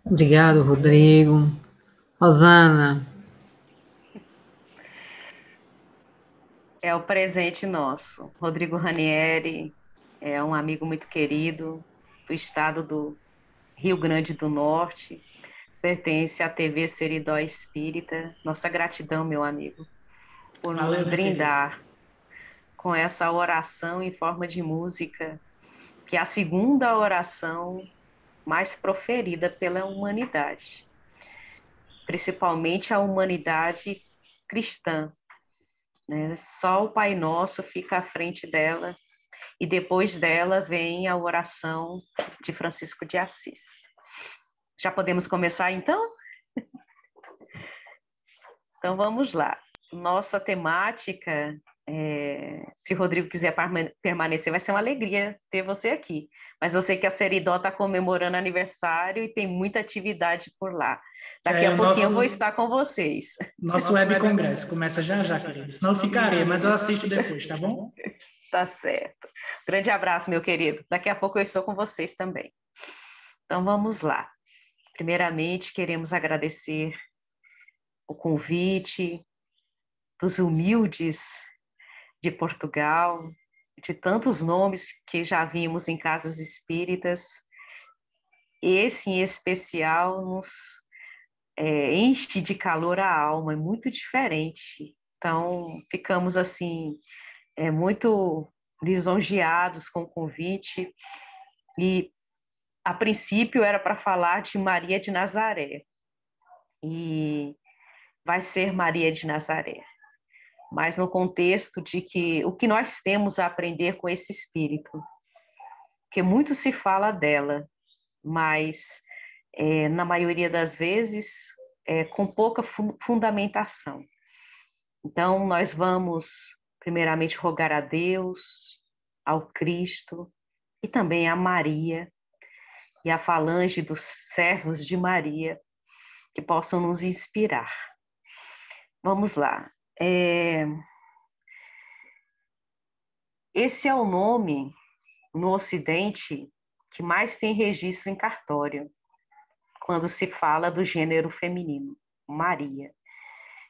Obrigado, Rodrigo. Rosana, É o presente nosso. Rodrigo Ranieri é um amigo muito querido do estado do Rio Grande do Norte, pertence à TV Seridó Espírita. Nossa gratidão, meu amigo, por nos Valeu, minha querida. brindar com essa oração em forma de música, que é a segunda oração mais proferida pela humanidade, principalmente a humanidade cristã, né? Só o Pai Nosso fica à frente dela e depois dela vem a oração de Francisco de Assis. Já podemos começar então? Então vamos lá. Nossa temática, se o Rodrigo quiser permanecer, vai ser uma alegria ter você aqui. Mas eu sei que a Seridó está comemorando aniversário e tem muita atividade por lá. Daqui É a o pouquinho eu vou nosso, estar com vocês. nosso web congresso. Começa já já, querido. Senão eu ficaria, mas eu assisto depois, tá bom? Tá certo. Grande abraço, meu querido. Daqui a pouco eu estou com vocês também. Então vamos lá. Primeiramente, queremos agradecer o convite dos humildes de Portugal, de tantos nomes que já vimos em casas espíritas. Esse em especial nos enche de calor a alma, é muito diferente. Então, ficamos assim, muito lisonjeados com o convite. E, a princípio, era para falar de Maria de Nazaré. E vai ser Maria de Nazaré, mas no contexto de que o que nós temos a aprender com esse espírito, porque muito se fala dela, mas na maioria das vezes com pouca fundamentação. Então nós vamos primeiramente rogar a Deus, ao Cristo e também a Maria e a falange dos servos de Maria que possam nos inspirar. Vamos lá. Esse é o nome no Ocidente que mais tem registro em cartório, quando se fala do gênero feminino, Maria.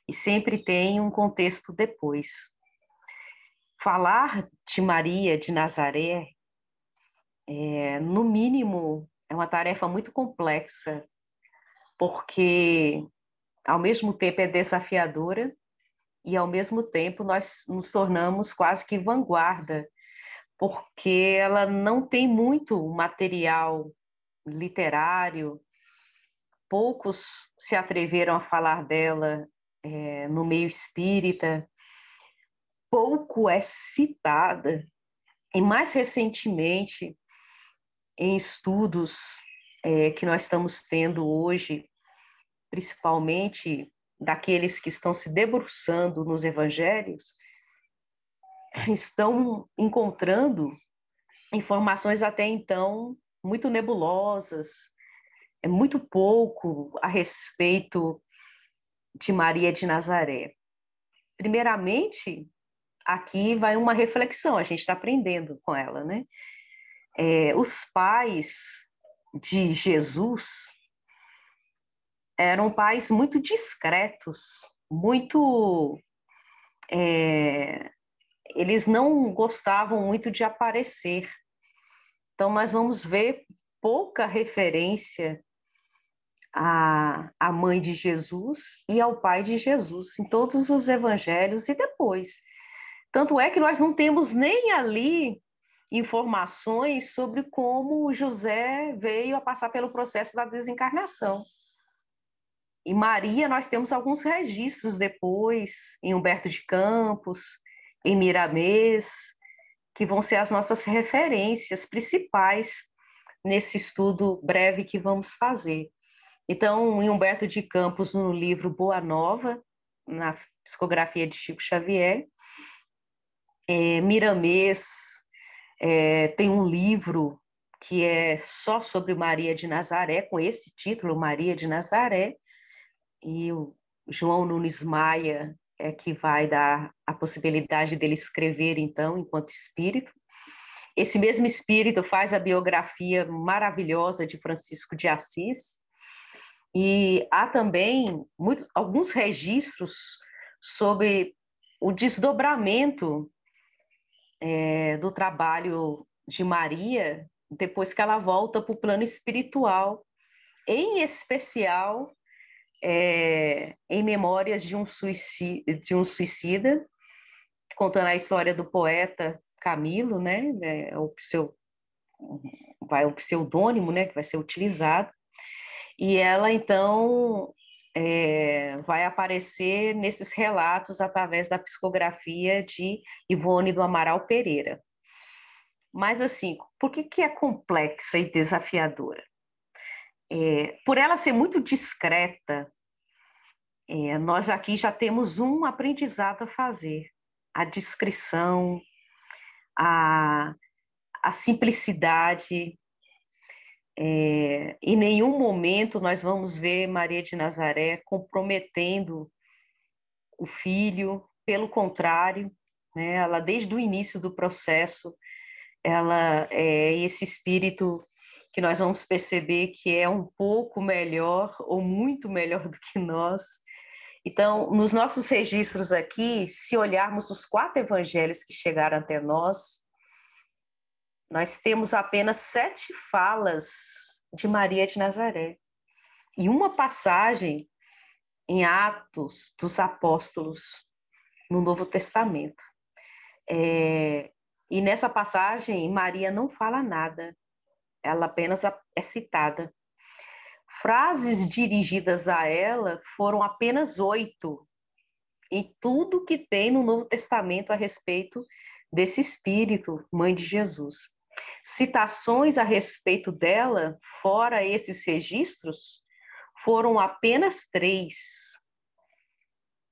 E sempre tem um contexto depois. Falar de Maria de Nazaré, no mínimo, é uma tarefa muito complexa, porque ao mesmo tempo é desafiadora e ao mesmo tempo nós nos tornamos quase que vanguarda, porque ela não tem muito material literário. Poucos se atreveram a falar dela no meio espírita, pouco é citada, e mais recentemente, em estudos que nós estamos tendo hoje, principalmente daqueles que estão se debruçando nos evangelhos, estão encontrando informações até então muito nebulosas, é muito pouco a respeito de Maria de Nazaré. Primeiramente, aqui vai uma reflexão, a gente está aprendendo com ela, né? Os pais de Jesus eram pais muito discretos, muito. É, eles não gostavam muito de aparecer. Então, nós vamos ver pouca referência à mãe de Jesus e ao pai de Jesus em todos os evangelhos e depois. Tanto é que nós não temos nem ali informações sobre como José veio a passar pelo processo da desencarnação. E Maria, nós temos alguns registros depois, em Humberto de Campos, em Miramês, que vão ser as nossas referências principais nesse estudo breve que vamos fazer. Então, em Humberto de Campos, no livro Boa Nova, na psicografia de Chico Xavier, Miramês tem um livro que é só sobre Maria de Nazaré, com esse título, Maria de Nazaré, e o João Nunes Maia é que vai dar a possibilidade dele escrever, então, enquanto espírito. Esse mesmo espírito faz a biografia maravilhosa de Francisco de Assis, E há também alguns registros sobre o desdobramento do trabalho de Maria depois que ela volta para o plano espiritual, em especial em Memórias de um Suicida, contando a história do poeta Camilo, né? O pseudônimo, né, que vai ser utilizado. E ela, então, vai aparecer nesses relatos através da psicografia de Ivone do Amaral Pereira. Mas, assim, por que é complexa e desafiadora? Por ela ser muito discreta, nós aqui já temos um aprendizado a fazer. A discrição, a simplicidade. Em nenhum momento nós vamos ver Maria de Nazaré comprometendo o filho, pelo contrário, né, ela desde o início do processo, ela é esse espírito que nós vamos perceber que é um pouco melhor ou muito melhor do que nós. Então, nos nossos registros aqui, se olharmos os 4 evangelhos que chegaram até nós temos apenas 7 falas de Maria de Nazaré e uma passagem em Atos dos Apóstolos, no Novo Testamento. E nessa passagem, Maria não fala nada, ela apenas é citada. Frases dirigidas a ela foram apenas 8, em tudo que tem no Novo Testamento a respeito desse Espírito, Mãe de Jesus. Citações a respeito dela, fora esses registros, foram apenas 3.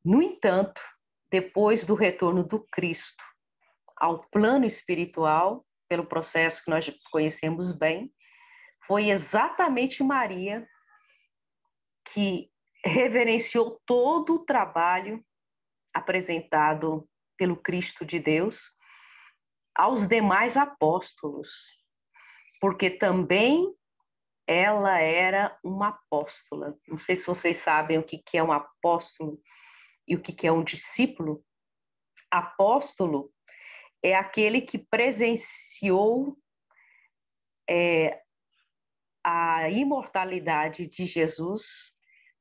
No entanto, depois do retorno do Cristo ao plano espiritual, pelo processo que nós conhecemos bem, foi exatamente Maria que reverenciou todo o trabalho apresentado pelo Cristo de Deus aos demais apóstolos, porque também ela era uma apóstola. Não sei se vocês sabem o que é um apóstolo e o que é um discípulo. Apóstolo é aquele que presenciou a imortalidade de Jesus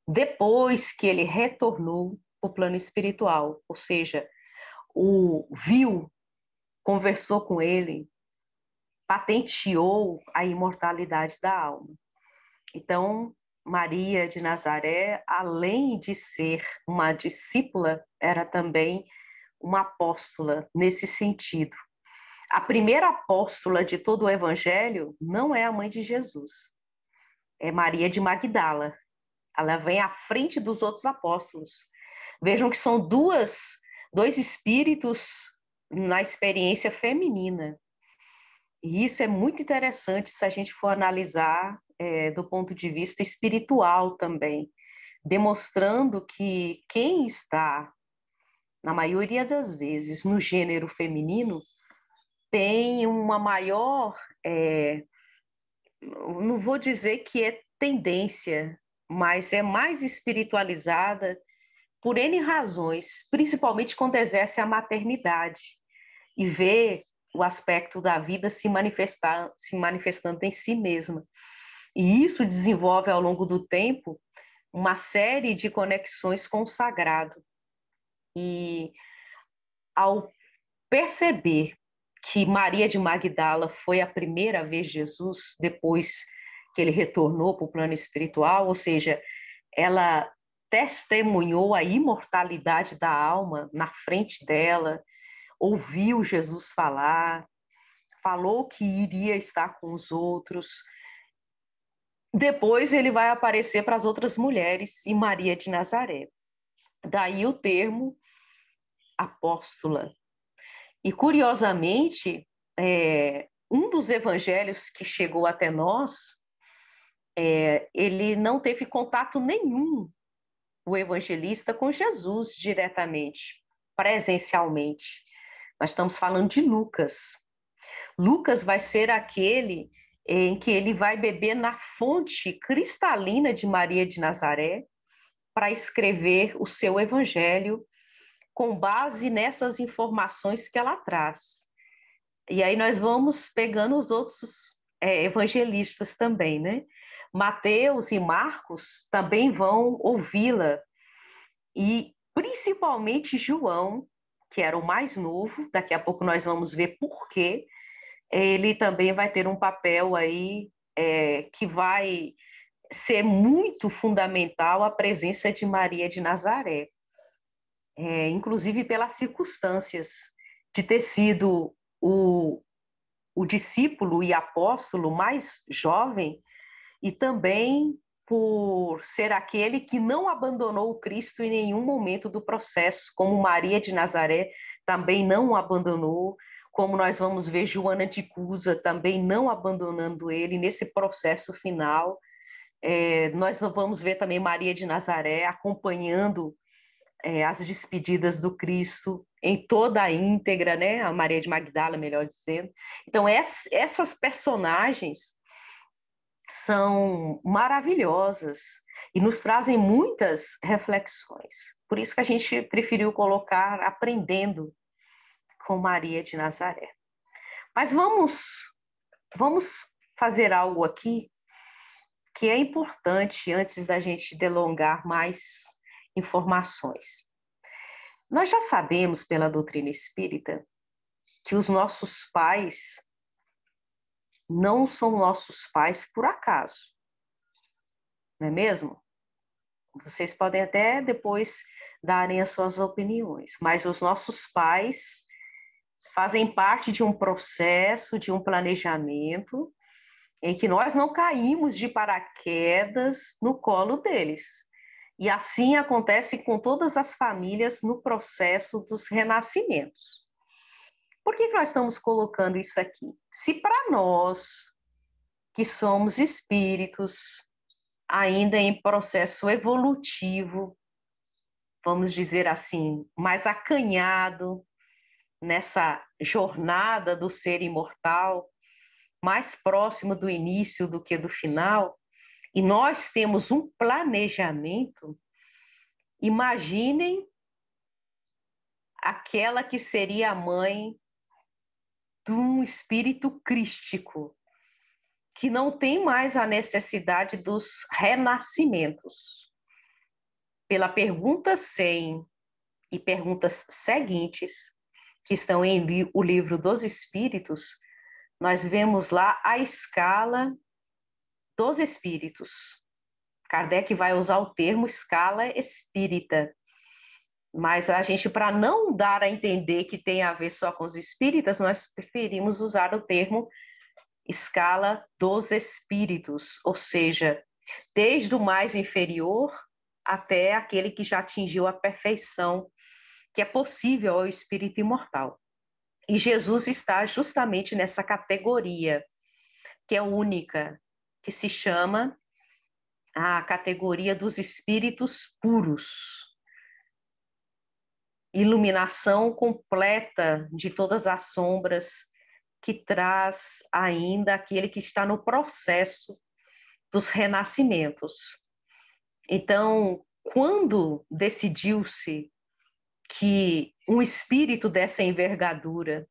depois que ele retornou para o plano espiritual, ou seja, o viu, conversou com ele, patenteou a imortalidade da alma. Então, Maria de Nazaré, além de ser uma discípula, era também uma apóstola nesse sentido. A primeira apóstola de todo o Evangelho não é a mãe de Jesus, é Maria de Magdala. Ela vem à frente dos outros apóstolos. Vejam que são dois espíritos na experiência feminina. E isso é muito interessante se a gente for analisar do ponto de vista espiritual também, demonstrando que quem está, na maioria das vezes, no gênero feminino, tem uma maior, não vou dizer que é tendência, mas é mais espiritualizada por N razões, principalmente quando exerce a maternidade e vê o aspecto da vida se manifestando em si mesma. E isso desenvolve ao longo do tempo uma série de conexões com o sagrado. E ao perceber que Maria de Magdala foi a primeira vez Jesus depois que ele retornou para o plano espiritual, ou seja, ela testemunhou a imortalidade da alma na frente dela, ouviu Jesus falar, falou que iria estar com os outros. Depois ele vai aparecer para as outras mulheres e Maria de Nazaré. Daí o termo apóstola. E, curiosamente, um dos evangelhos que chegou até nós, ele não teve contato nenhum, o evangelista, com Jesus diretamente, presencialmente. Nós estamos falando de Lucas. Lucas vai ser aquele em que ele vai beber na fonte cristalina de Maria de Nazaré para escrever o seu evangelho com base nessas informações que ela traz. E aí nós vamos pegando os outros evangelistas também, né? Mateus e Marcos também vão ouvi-la, e principalmente João, que era o mais novo, daqui a pouco nós vamos ver por quê, ele também vai ter um papel aí que vai ser muito fundamental a presença de Maria de Nazaré, inclusive pelas circunstâncias de ter sido o discípulo e apóstolo mais jovem, e também por ser aquele que não abandonou o Cristo em nenhum momento do processo, como Maria de Nazaré também não o abandonou, como nós vamos ver Joana de Cusa também não abandonando ele nesse processo final. Nós vamos ver também Maria de Nazaré acompanhando as despedidas do Cristo em toda a íntegra, né? A Maria de Magdala, melhor dizendo. Então, essas personagens são maravilhosas e nos trazem muitas reflexões. Por isso que a gente preferiu colocar aprendendo com Maria de Nazaré. Mas vamos fazer algo aqui que é importante antes da gente delongar mais informações. Nós já sabemos pela doutrina espírita que os nossos pais não são nossos pais por acaso, não é mesmo? Vocês podem até depois darem as suas opiniões, mas os nossos pais fazem parte de um processo, de um planejamento, em que nós não caímos de paraquedas no colo deles. E assim acontece com todas as famílias no processo dos renascimentos. Por que nós estamos colocando isso aqui? Se para nós, que somos espíritos, ainda em processo evolutivo, vamos dizer assim, mais acanhado nessa jornada do ser imortal, mais próximo do início do que do final, e nós temos um planejamento, imaginem aquela que seria a mãe de um espírito crístico, que não tem mais a necessidade dos renascimentos. Pela pergunta 100 e perguntas seguintes, que estão em o Livro dos Espíritos, nós vemos lá a escala dos espíritos. Kardec vai usar o termo escala espírita, mas a gente, para não dar a entender que tem a ver só com os espíritas, nós preferimos usar o termo escala dos espíritos, ou seja, desde o mais inferior até aquele que já atingiu a perfeição, que é possível ao espírito imortal. E Jesus está justamente nessa categoria, que é única, que se chama a categoria dos espíritos puros. Iluminação completa de todas as sombras, que traz ainda aquele que está no processo dos renascimentos. Então, quando decidiu-se que um espírito dessa envergadura,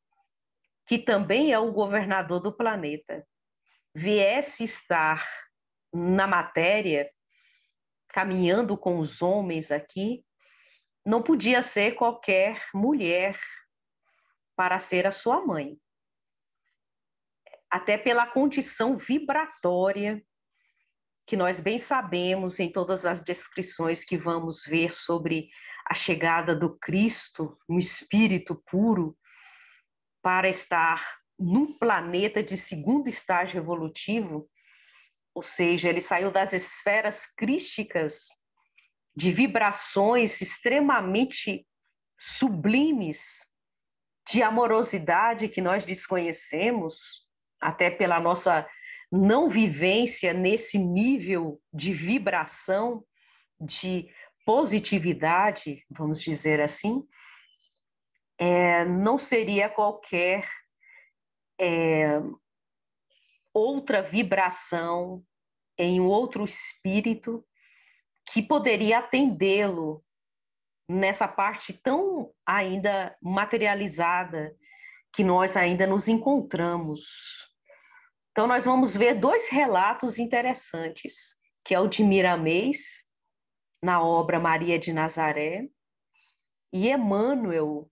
que também é o governador do planeta, viesse estar na matéria, caminhando com os homens aqui, não podia ser qualquer mulher para ser a sua mãe. Até pela condição vibratória, que nós bem sabemos em todas as descrições que vamos ver sobre a chegada do Cristo, um espírito puro, para estar num planeta de segundo estágio evolutivo, ou seja, ele saiu das esferas crísticas de vibrações extremamente sublimes, de amorosidade que nós desconhecemos, até pela nossa não vivência nesse nível de vibração, de positividade, vamos dizer assim, não seria qualquer outra vibração, em um outro espírito que poderia atendê-lo nessa parte tão ainda materializada que nós ainda nos encontramos. Então, nós vamos ver dois relatos interessantes, que é o de Miramês, na obra Maria de Nazaré, e Emmanuel,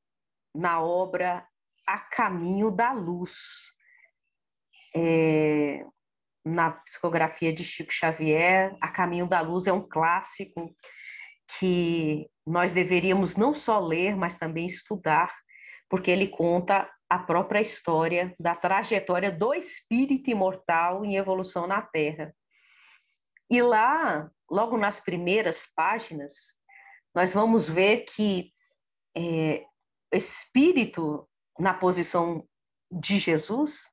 na obra A Caminho da Luz, na psicografia de Chico Xavier. A Caminho da Luz é um clássico que nós deveríamos não só ler, mas também estudar, porque ele conta a própria história da trajetória do espírito imortal em evolução na Terra. E lá, logo nas primeiras páginas, nós vamos ver que espírito na posição de Jesus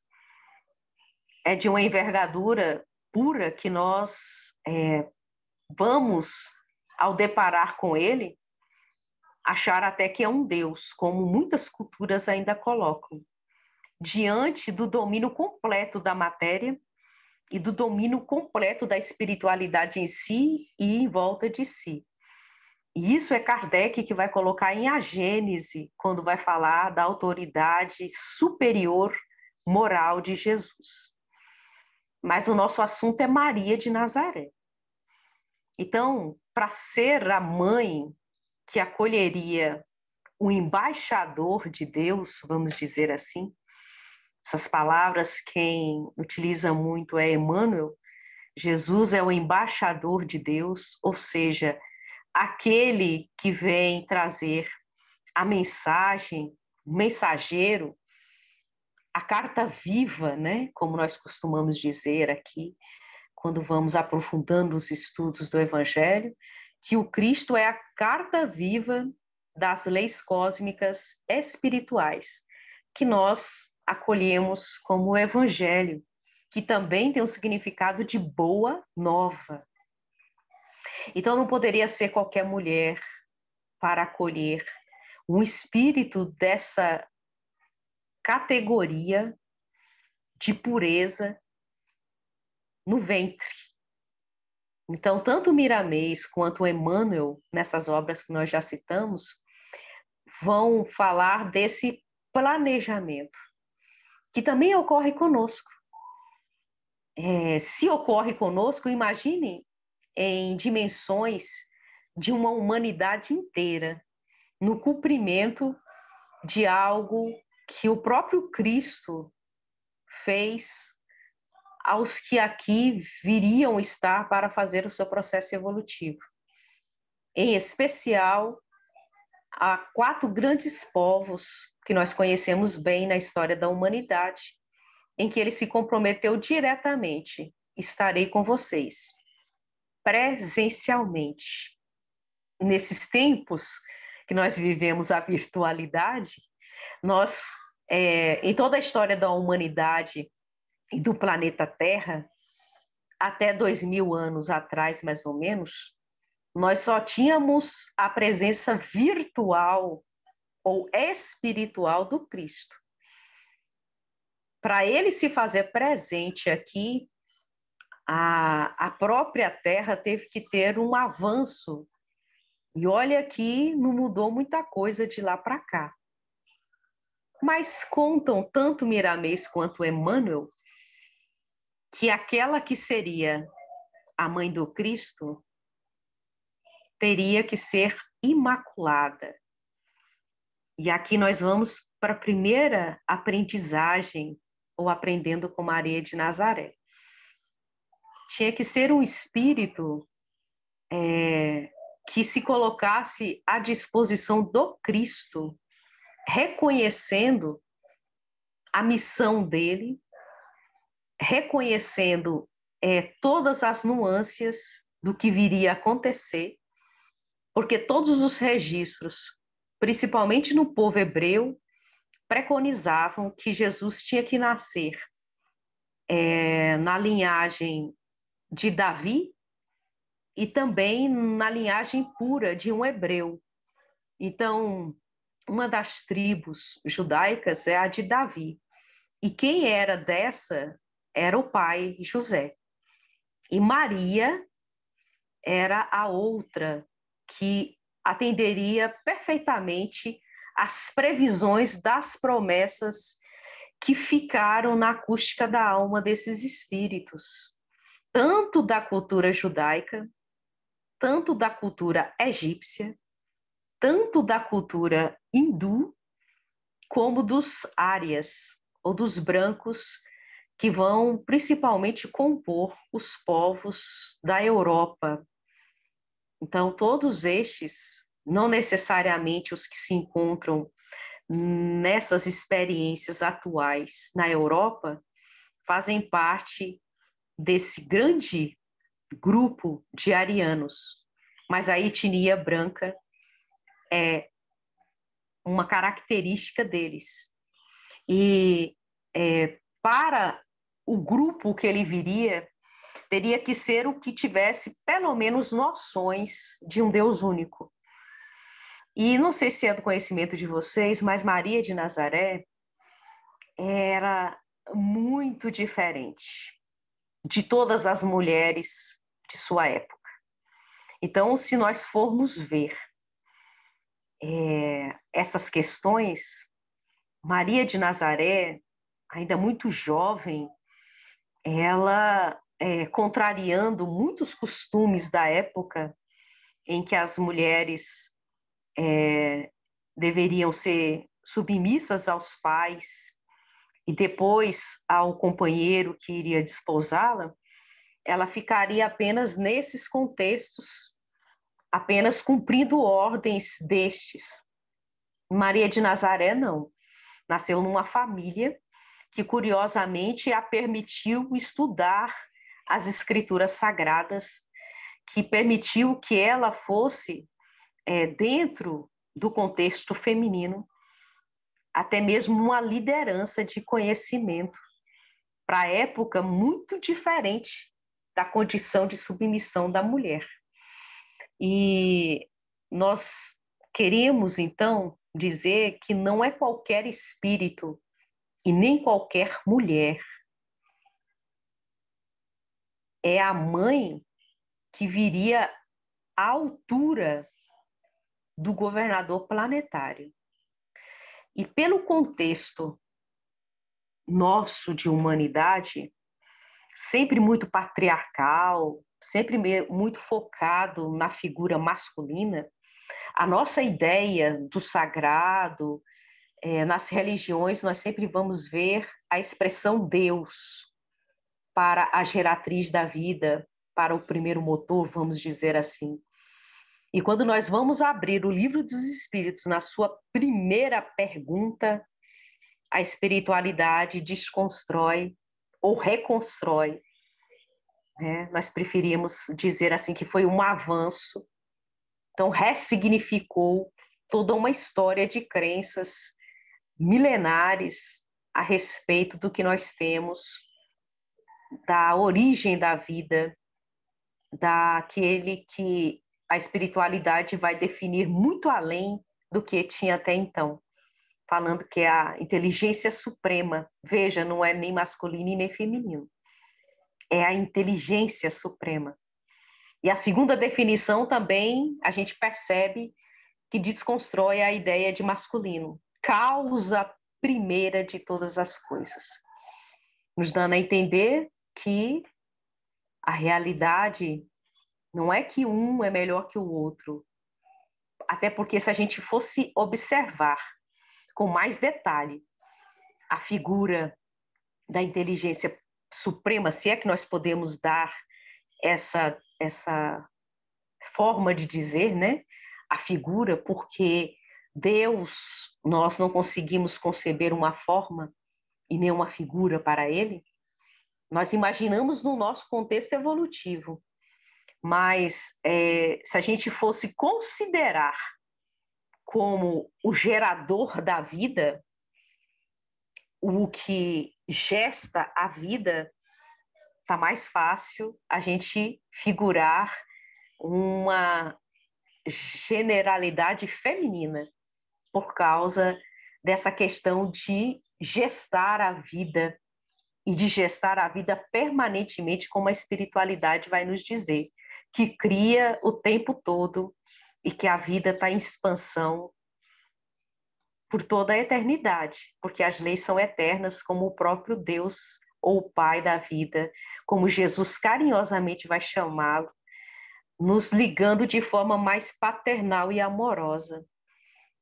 é de uma envergadura pura que nós vamos, ao deparar com ele, achar até que é um Deus, como muitas culturas ainda colocam, diante do domínio completo da matéria e do domínio completo da espiritualidade em si e em volta de si. E isso é Kardec que vai colocar em A Gênese, quando vai falar da autoridade superior moral de Jesus. Mas o nosso assunto é Maria de Nazaré. Então, para ser a mãe que acolheria o embaixador de Deus, vamos dizer assim, essas palavras quem utiliza muito é Emmanuel, Jesus é o embaixador de Deus, ou seja, aquele que vem trazer a mensagem, o mensageiro, a carta viva, né, como nós costumamos dizer aqui, quando vamos aprofundando os estudos do Evangelho, que o Cristo é a carta viva das leis cósmicas espirituais, que nós acolhemos como o Evangelho, que também tem um significado de boa nova. Então, não poderia ser qualquer mulher para acolher um espírito dessa categoria de pureza no ventre. Então, tanto Miramês quanto Emmanuel, nessas obras que nós já citamos, vão falar desse planejamento, que também ocorre conosco. Se ocorre conosco, imagine em dimensões de uma humanidade inteira, no cumprimento de algo que o próprio Cristo fez aos que aqui viriam estar para fazer o seu processo evolutivo. Em especial, a 4 grandes povos que nós conhecemos bem na história da humanidade, em que ele se comprometeu diretamente: estarei com vocês, presencialmente. Nesses tempos que nós vivemos a virtualidade, nós, em toda a história da humanidade e do planeta Terra, até 2000 anos atrás, mais ou menos, nós só tínhamos a presença virtual ou espiritual do Cristo. Para ele se fazer presente aqui, a própria Terra teve que ter um avanço. E olha que não mudou muita coisa de lá para cá. Mas contam tanto Miramês quanto Emmanuel que aquela que seria a mãe do Cristo teria que ser imaculada. E aqui nós vamos para a primeira aprendizagem, ou aprendendo com Maria de Nazaré. Tinha que ser um espírito que se colocasse à disposição do Cristo, reconhecendo a missão dele, reconhecendo todas as nuances do que viria a acontecer, porque todos os registros, principalmente no povo hebreu, preconizavam que Jesus tinha que nascer na linhagem de Davi e também na linhagem pura de um hebreu. Então, uma das tribos judaicas é a de Davi. E quem era dessa era o pai José. E Maria era a outra que atenderia perfeitamente às previsões das promessas que ficaram na acústica da alma desses espíritos, tanto da cultura judaica, tanto da cultura egípcia, tanto da cultura hindu, como dos árias, ou dos brancos, que vão principalmente compor os povos da Europa. Então, todos estes, não necessariamente os que se encontram nessas experiências atuais na Europa, fazem parte desse grande grupo de arianos. Mas a etnia branca é uma característica deles. E para o grupo que ele viria, teria que ser o que tivesse pelo menos noções de um Deus único. E não sei se é do conhecimento de vocês, mas Maria de Nazaré era muito diferente de todas as mulheres de sua época. Então, se nós formos ver essas questões, Maria de Nazaré, ainda muito jovem, ela, contrariando muitos costumes da época em que as mulheres deveriam ser submissas aos pais e depois ao companheiro que iria desposá-la, ela ficaria apenas nesses contextos, apenas cumprindo ordens destes. Maria de Nazaré, não. Nasceu numa família que, curiosamente, a permitiu estudar as escrituras sagradas, que permitiu que ela fosse, dentro do contexto feminino, até mesmo uma liderança de conhecimento, para a época muito diferente da condição de submissão da mulher. E nós queremos, então, dizer que não é qualquer espírito e nem qualquer mulher. É a mãe que viria à altura do governador planetário. E pelo contexto nosso de humanidade, sempre muito patriarcal, sempre muito focado na figura masculina, a nossa ideia do sagrado, nas religiões, nós sempre vamos ver a expressão Deus para a geratriz da vida, para o primeiro motor, vamos dizer assim. E quando nós vamos abrir o Livro dos Espíritos, na sua primeira pergunta, a espiritualidade desconstrói ou reconstrói. Né? Nós preferimos dizer assim que foi um avanço, então ressignificou toda uma história de crenças milenares a respeito do que nós temos, da origem da vida, daquele que a espiritualidade vai definir muito além do que tinha até então, falando que é a inteligência suprema. Veja, não é nem masculino e nem feminino, é a inteligência suprema. E a segunda definição também a gente percebe que desconstrói a ideia de masculino, causa primeira de todas as coisas, nos dando a entender que a realidade não é que um é melhor que o outro, até porque se a gente fosse observar com mais detalhe a figura da inteligência suprema, se é que nós podemos dar essa forma de dizer, né? A figura, porque Deus, nós não conseguimos conceber uma forma e nem uma figura para ele. Nós imaginamos no nosso contexto evolutivo, mas se a gente fosse considerar como o gerador da vida, o que gesta a vida, está mais fácil a gente figurar uma generalidade feminina, por causa dessa questão de gestar a vida, e de gestar a vida permanentemente, como a espiritualidade vai nos dizer, que cria o tempo todo e que a vida está em expansão por toda a eternidade, porque as leis são eternas, como o próprio Deus ou o Pai da vida, como Jesus carinhosamente vai chamá-lo, nos ligando de forma mais paternal e amorosa.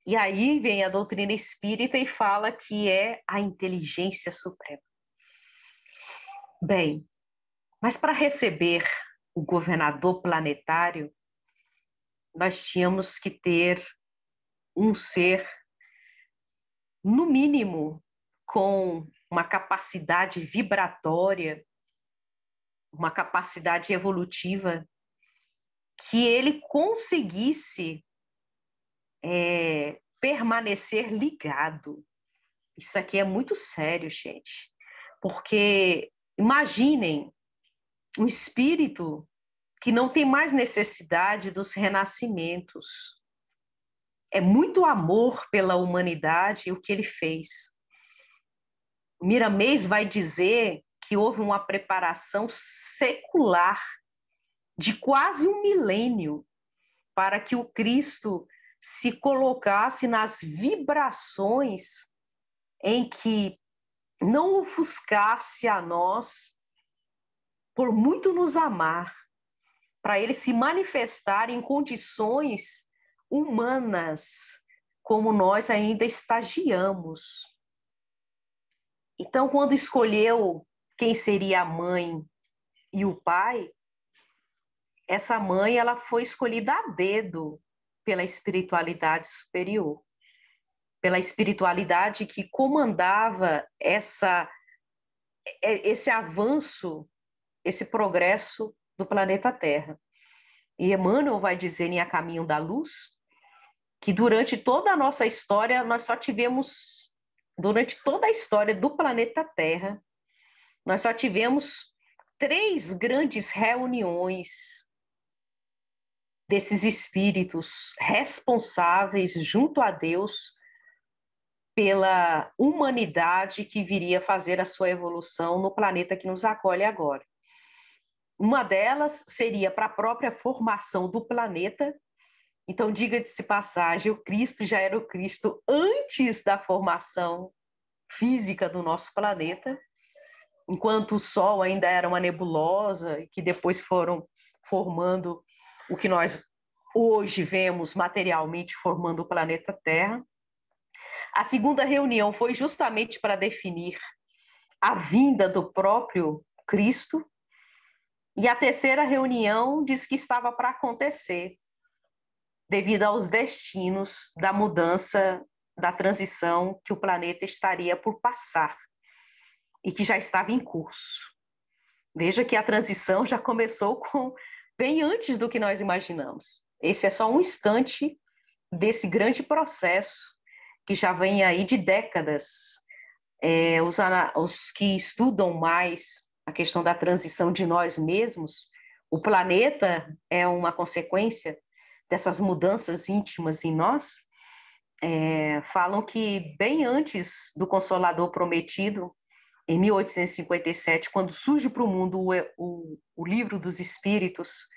E aí vem a doutrina espírita e fala que é a inteligência suprema. Bem, mas para receber o governador planetário, nós tínhamos que ter um ser, no mínimo, com uma capacidade vibratória, uma capacidade evolutiva, que ele conseguisse permanecer ligado. Isso aqui é muito sério, gente, porque imaginem um espírito que não tem mais necessidade dos renascimentos. É muito amor pela humanidade o que ele fez. Miramês vai dizer que houve uma preparação secular de quase 1 milênio para que o Cristo se colocasse nas vibrações em que não ofuscasse a nós por muito nos amar, para ele se manifestar em condições humanas, como nós ainda estagiamos. Então, quando escolheu quem seria a mãe e o pai, essa mãe ela foi escolhida a dedo pela espiritualidade superior, pela espiritualidade que comandava esse avanço, esse progresso do planeta Terra. E Emmanuel vai dizer em A Caminho da Luz que durante toda a nossa história, nós só tivemos, durante toda a história do planeta Terra, nós só tivemos 3 grandes reuniões desses espíritos responsáveis junto a Deus pela humanidade que viria fazer a sua evolução no planeta que nos acolhe agora. Uma delas seria para a própria formação do planeta. Então, diga-se passagem, o Cristo já era o Cristo antes da formação física do nosso planeta, enquanto o Sol ainda era uma nebulosa, e que depois foram formando o que nós hoje vemos materialmente formando o planeta Terra. A segunda reunião foi justamente para definir a vinda do próprio Cristo, e a terceira reunião diz que estava para acontecer, devido aos destinos da mudança, da transição que o planeta estaria por passar e que já estava em curso. Veja que a transição já começou bem antes do que nós imaginamos. Esse é só um instante desse grande processo que já vem aí de décadas. Os que estudam mais a questão da transição de nós mesmos, o planeta é uma consequência dessas mudanças íntimas em nós, falam que bem antes do Consolador Prometido, em 1857, quando surge para o mundo o Livro dos Espíritos,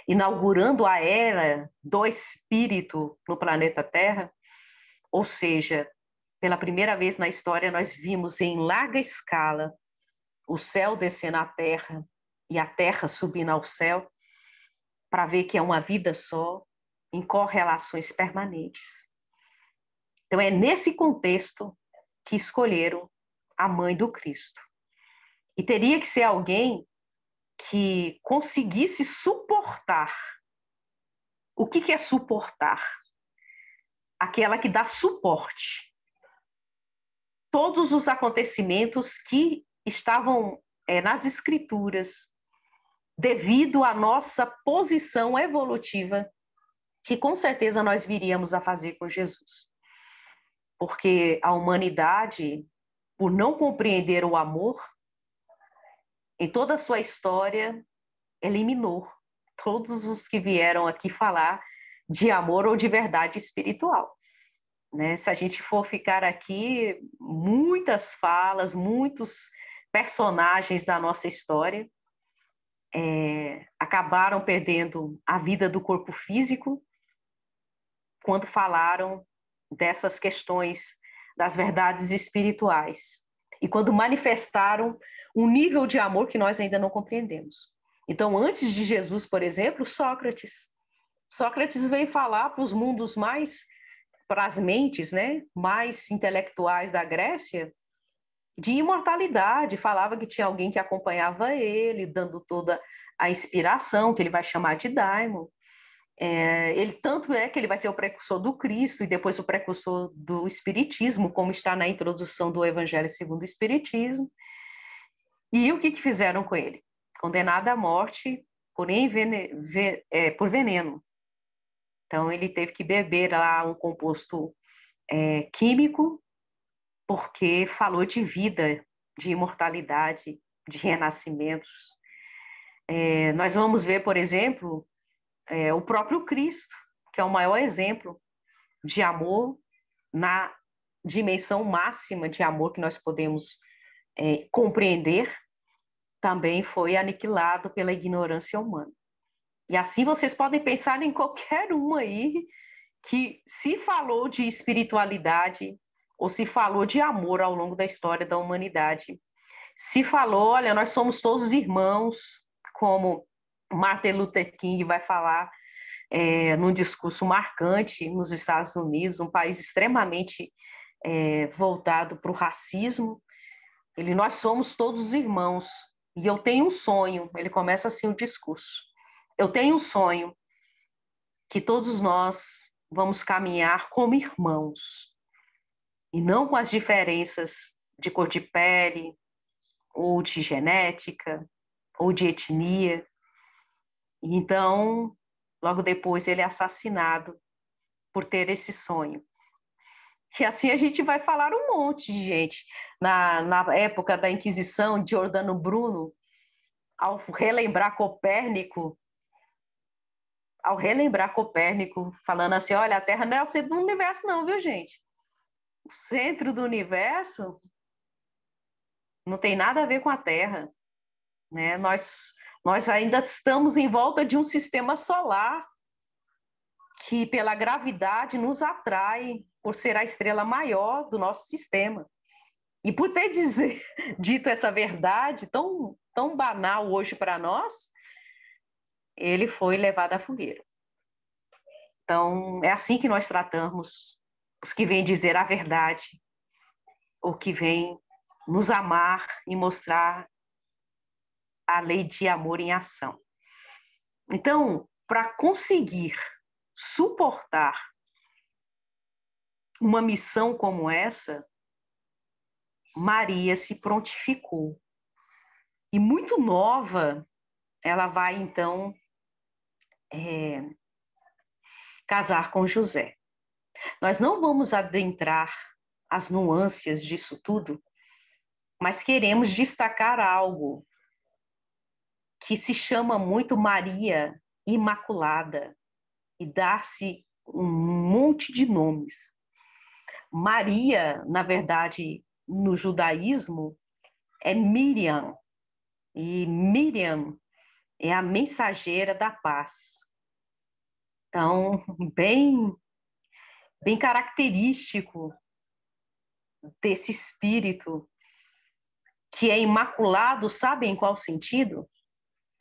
inaugurando a era do Espírito no planeta Terra, ou seja, pela primeira vez na história nós vimos em larga escala o céu descendo à Terra e a Terra subindo ao céu, para ver que é uma vida só, em correlações permanentes. Então é nesse contexto que escolheram a mãe do Cristo. E teria que ser alguém que conseguisse suportar. O que é suportar? Aquela que dá suporte. Todos os acontecimentos que estavam nas escrituras, devido à nossa posição evolutiva, que com certeza nós viríamos a fazer com Jesus. Porque a humanidade, por não compreender o amor, em toda a sua história, eliminou todos os que vieram aqui falar de amor ou de verdade espiritual. Né? Se a gente for ficar aqui, muitas falas, muitos personagens da nossa história acabaram perdendo a vida do corpo físico quando falaram dessas questões das verdades espirituais e quando manifestaram um nível de amor que nós ainda não compreendemos. Então, antes de Jesus, por exemplo, Sócrates veio falar para os mundos para as mentes, né, mais intelectuais da Grécia, de imortalidade, falava que tinha alguém que acompanhava ele, dando toda a inspiração, que ele vai chamar de daimon. Ele tanto é que ele vai ser o precursor do Cristo e depois o precursor do Espiritismo, como está na introdução do Evangelho segundo o Espiritismo. E o que fizeram com ele? Condenado à morte por veneno. Então, ele teve que beber lá um composto químico, porque falou de vida, de imortalidade, de renascimentos. Nós vamos ver, por exemplo, o próprio Cristo, que é o maior exemplo de amor na dimensão máxima de amor que nós podemos compreender, também foi aniquilado pela ignorância humana. E assim vocês podem pensar em qualquer um aí que se falou de espiritualidade ou se falou de amor ao longo da história da humanidade. Se falou, olha, nós somos todos irmãos, como Martin Luther King vai falar num discurso marcante nos Estados Unidos, um país extremamente voltado para o racismo. Nós somos todos irmãos, e eu tenho um sonho, ele começa assim o discurso. Eu tenho um sonho que todos nós vamos caminhar como irmãos, e não com as diferenças de cor de pele, ou de genética, ou de etnia. Então, logo depois ele é assassinado por ter esse sonho. E assim a gente vai falar um monte de gente. Na época da Inquisição, Giordano Bruno, ao relembrar Copérnico, falando assim, olha, a Terra não é o centro do universo não, viu, gente? O centro do universo não tem nada a ver com a Terra, né? Nós ainda estamos em volta de um sistema solar que, pela gravidade, nos atrai por ser a estrela maior do nosso sistema. E por ter dito essa verdade tão banal hoje para nós, ele foi levado à fogueira. Então, é assim que nós tratamos os que vêm dizer a verdade, ou que vêm nos amar e mostrar a lei de amor em ação. Então, para conseguir suportar uma missão como essa, Maria se prontificou. E muito nova, ela vai, então, casar com José. Nós não vamos adentrar as nuances disso tudo, mas queremos destacar algo que se chama muito Maria Imaculada e dar-se um monte de nomes. Maria, na verdade, no judaísmo, é Miriam, e Miriam é a mensageira da paz. Então, bem característico desse espírito que é imaculado, sabe em qual sentido?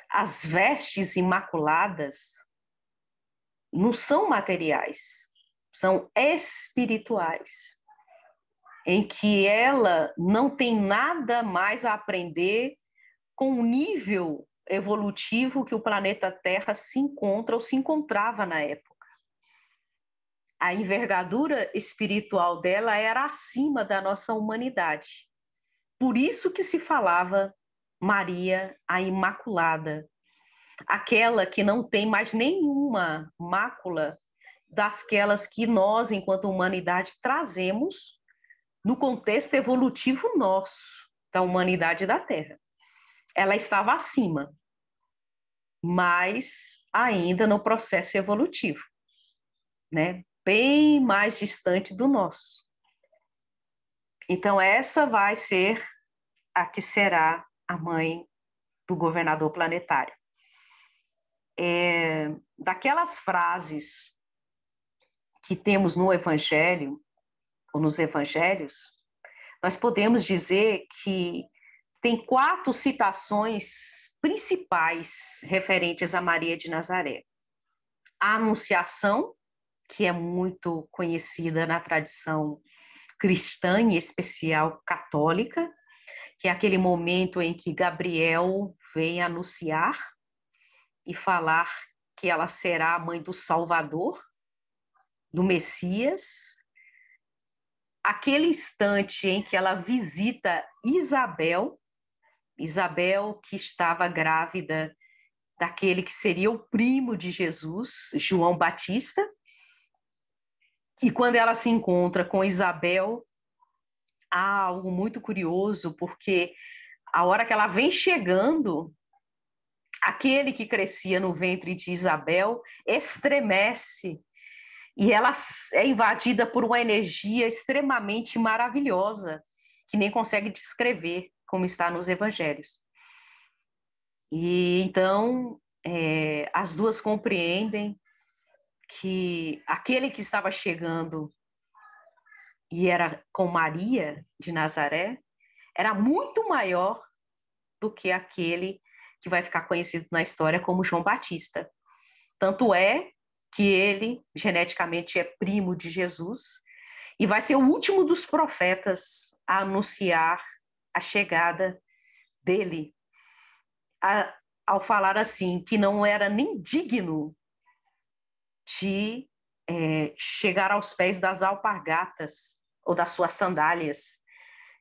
As vestes imaculadas não são materiais, são espirituais, em que ela não tem nada mais a aprender com o nível evolutivo que o planeta Terra se encontra ou se encontrava na época. A envergadura espiritual dela era acima da nossa humanidade. Por isso que se falava Maria a Imaculada, aquela que não tem mais nenhuma mácula dasquelas que nós, enquanto humanidade, trazemos no contexto evolutivo nosso, da humanidade da Terra. Ela estava acima, mas ainda no processo evolutivo, né? Bem mais distante do nosso. Então, essa vai ser a que será a mãe do governador planetário. Daquelas frases que temos no Evangelho, ou nos Evangelhos, nós podemos dizer que tem 4 citações principais referentes a Maria de Nazaré. A Anunciação, que é muito conhecida na tradição cristã, em especial católica, que é aquele momento em que Gabriel vem anunciar e falar que ela será a mãe do Salvador, do Messias. Aquele instante em que ela visita Isabel que estava grávida daquele que seria o primo de Jesus, João Batista. E quando ela se encontra com Isabel, há algo muito curioso, porque a hora que ela vem chegando, aquele que crescia no ventre de Isabel estremece e ela é invadida por uma energia extremamente maravilhosa, que nem consegue descrever, como está nos evangelhos. E então, as duas compreendem que aquele que estava chegando e era com Maria de Nazaré era muito maior do que aquele que vai ficar conhecido na história como João Batista. Tanto é que ele, geneticamente, é primo de Jesus e vai ser o último dos profetas a anunciar a chegada dele, ao falar assim, que não era nem digno de chegar aos pés das alpargatas ou das suas sandálias,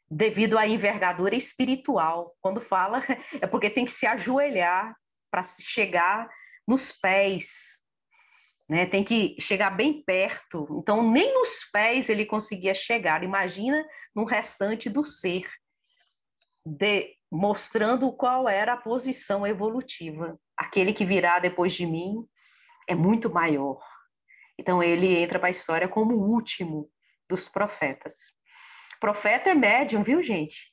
devido à envergadura espiritual. Quando fala, é porque tem que se ajoelhar para chegar nos pés, né? Tem que chegar bem perto. Então, nem nos pés ele conseguia chegar. Imagina no restante do ser, mostrando qual era a posição evolutiva. Aquele que virá depois de mim é muito maior. Então, ele entra para a história como o último dos profetas. Profeta é médium, viu, gente?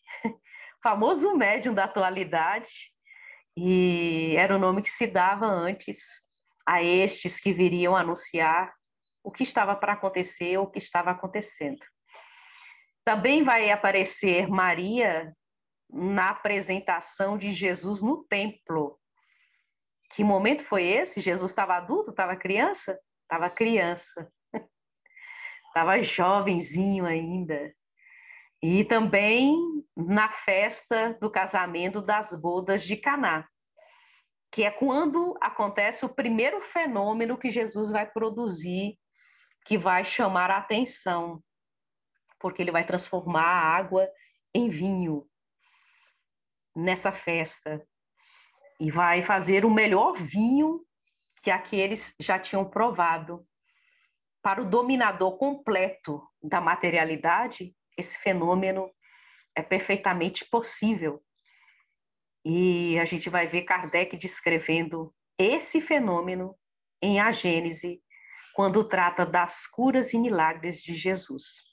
Famoso médium da atualidade, e era o nome que se dava antes a estes que viriam anunciar o que estava para acontecer ou o que estava acontecendo. Também vai aparecer Maria na apresentação de Jesus no templo. Que momento foi esse? Jesus estava adulto? Estava criança? Estava criança. Estava jovenzinho ainda. E também na festa do casamento das bodas de Caná, que é quando acontece o primeiro fenômeno que Jesus vai produzir, que vai chamar a atenção, porque ele vai transformar a água em vinho nessa festa e vai fazer o melhor vinho que aqueles já tinham provado. Para o dominador completo da materialidade, esse fenômeno é perfeitamente possível. E a gente vai ver Kardec descrevendo esse fenômeno em A Gênese, quando trata das curas e milagres de Jesus.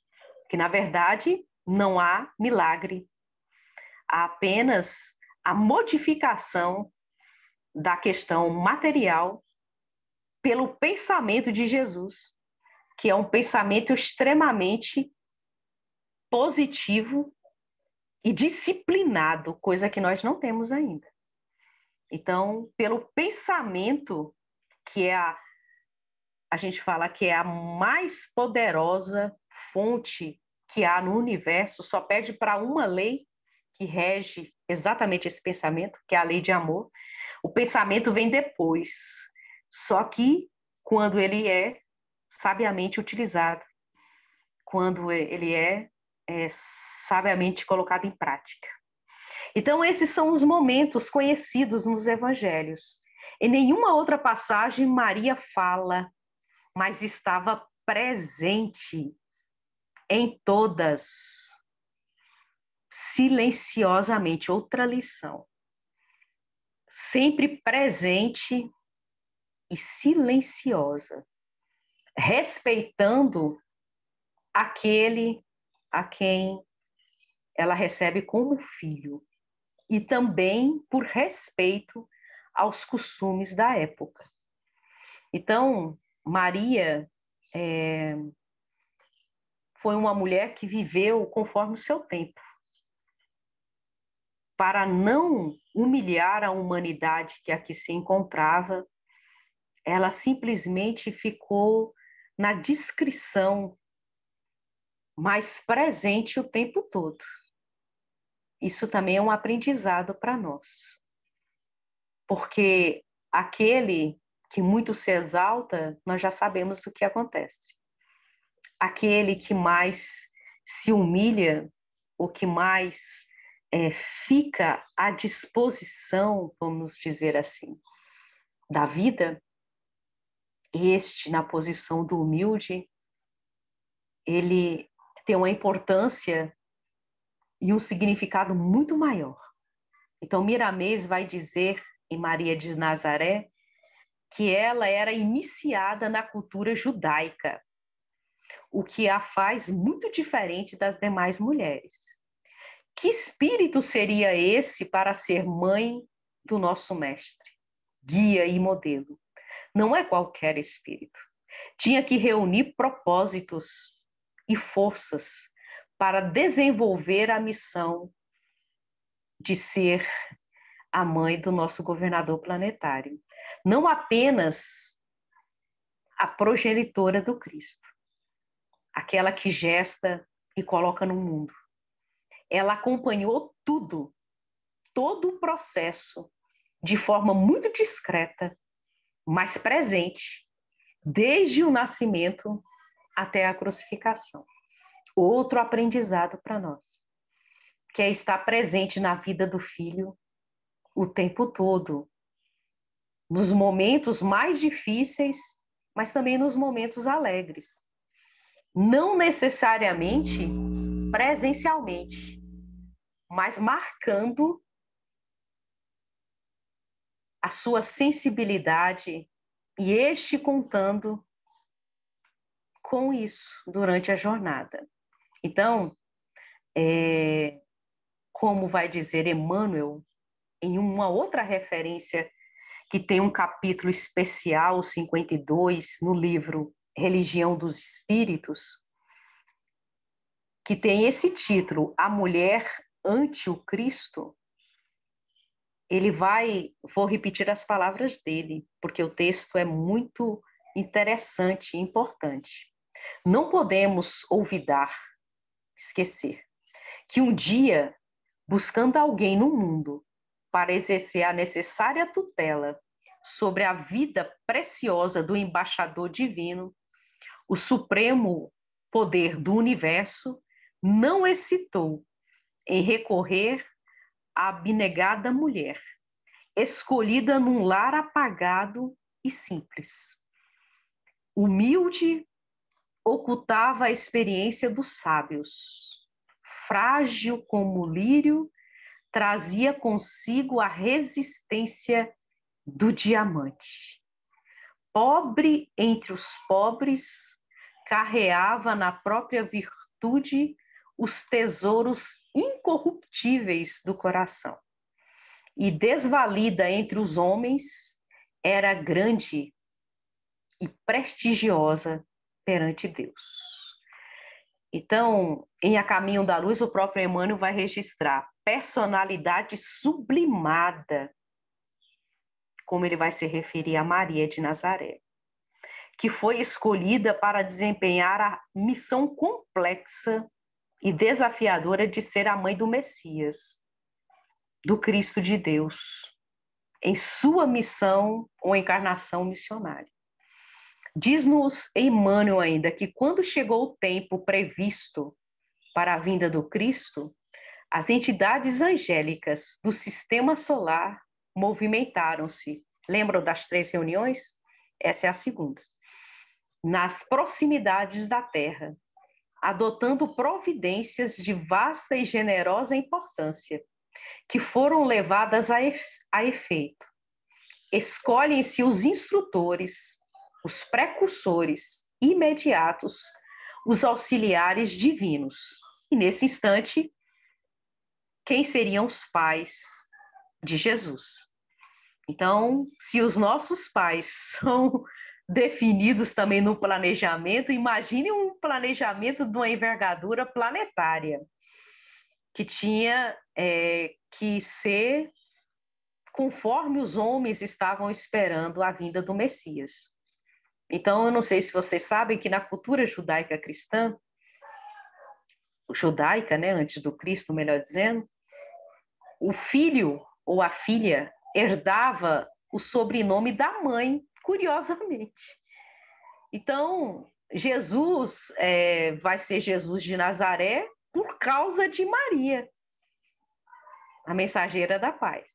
Que, na verdade, não há milagre, há apenas a modificação da questão material pelo pensamento de Jesus, que é um pensamento extremamente positivo e disciplinado, coisa que nós não temos ainda. Então, pelo pensamento, que é a gente fala que é a mais poderosa fonte que há no universo, só perde para uma lei que rege exatamente esse pensamento, que é a lei de amor. O pensamento vem depois, só que quando ele é sabiamente utilizado, quando ele é sabiamente colocado em prática. Então, esses são os momentos conhecidos nos evangelhos. Em nenhuma outra passagem Maria fala, mas estava presente em todas, silenciosamente. Outra lição. Sempre presente e silenciosa, respeitando aquele a quem ela recebe como filho, e também por respeito aos costumes da época. Então, Maria foi uma mulher que viveu conforme o seu tempo, para não humilhar a humanidade que aqui se encontrava. Ela simplesmente ficou na discrição, mas presente o tempo todo. Isso também é um aprendizado para nós. Porque aquele que muito se exalta, nós já sabemos o que acontece. Aquele que mais se humilha, o que mais fica à disposição, vamos dizer assim, da vida, este, na posição do humilde, ele tem uma importância e um significado muito maior. Então, Miramês vai dizer em Maria de Nazaré que ela era iniciada na cultura judaica, o que a faz muito diferente das demais mulheres. Que espírito seria esse para ser mãe do nosso mestre, guia e modelo? Não é qualquer espírito. Tinha que reunir propósitos e forças para desenvolver a missão de ser a mãe do nosso governador planetário. Não apenas a progenitora do Cristo, aquela que gesta e coloca no mundo. Ela acompanhou tudo, todo o processo, de forma muito discreta, mas presente, desde o nascimento até a crucificação. Outro aprendizado para nós, que é estar presente na vida do filho o tempo todo, nos momentos mais difíceis, mas também nos momentos alegres. Não necessariamente presencialmente, mas marcando a sua sensibilidade e este contando com isso durante a jornada. Então, como vai dizer Emmanuel, em uma outra referência que tem um capítulo especial, 52, no livro Religião dos Espíritos, que tem esse título, A Mulher ante o Cristo, vou repetir as palavras dele, porque o texto é muito interessante e importante. Não podemos olvidar, esquecer, que um dia, buscando alguém no mundo para exercer a necessária tutela sobre a vida preciosa do embaixador divino, o supremo poder do universo não hesitou em recorrer à abnegada mulher, escolhida num lar apagado e simples. Humilde, ocultava a experiência dos sábios. Frágil como o lírio, trazia consigo a resistência do diamante. Pobre entre os pobres, carreava na própria virtude os tesouros incorruptíveis do coração. E desvalida entre os homens, era grande e prestigiosa perante Deus. Então, em A Caminho da Luz, o próprio Emmanuel vai registrar personalidade sublimada, como ele vai se referir a Maria de Nazaré, que foi escolhida para desempenhar a missão complexa e desafiadora de ser a mãe do Messias, do Cristo de Deus, em sua missão ou encarnação missionária. Diz-nos Emmanuel ainda que quando chegou o tempo previsto para a vinda do Cristo, as entidades angélicas do sistema solar movimentaram-se. Lembram das 3 reuniões? Essa é a segunda. Nas proximidades da Terra, adotando providências de vasta e generosa importância, que foram levadas a efeito. Escolhem-se os instrutores, os precursores imediatos, os auxiliares divinos. E nesse instante, quem seriam os pais de Jesus. Então, se os nossos pais são definidos também no planejamento, imagine um planejamento de uma envergadura planetária, que tinha que ser conforme os homens estavam esperando a vinda do Messias. Então, eu não sei se vocês sabem que na cultura judaica cristã, judaica, né, antes do Cristo, melhor dizendo, o filho ou a filha herdava o sobrenome da mãe, curiosamente. Então, Jesus vai ser Jesus de Nazaré por causa de Maria, a mensageira da paz.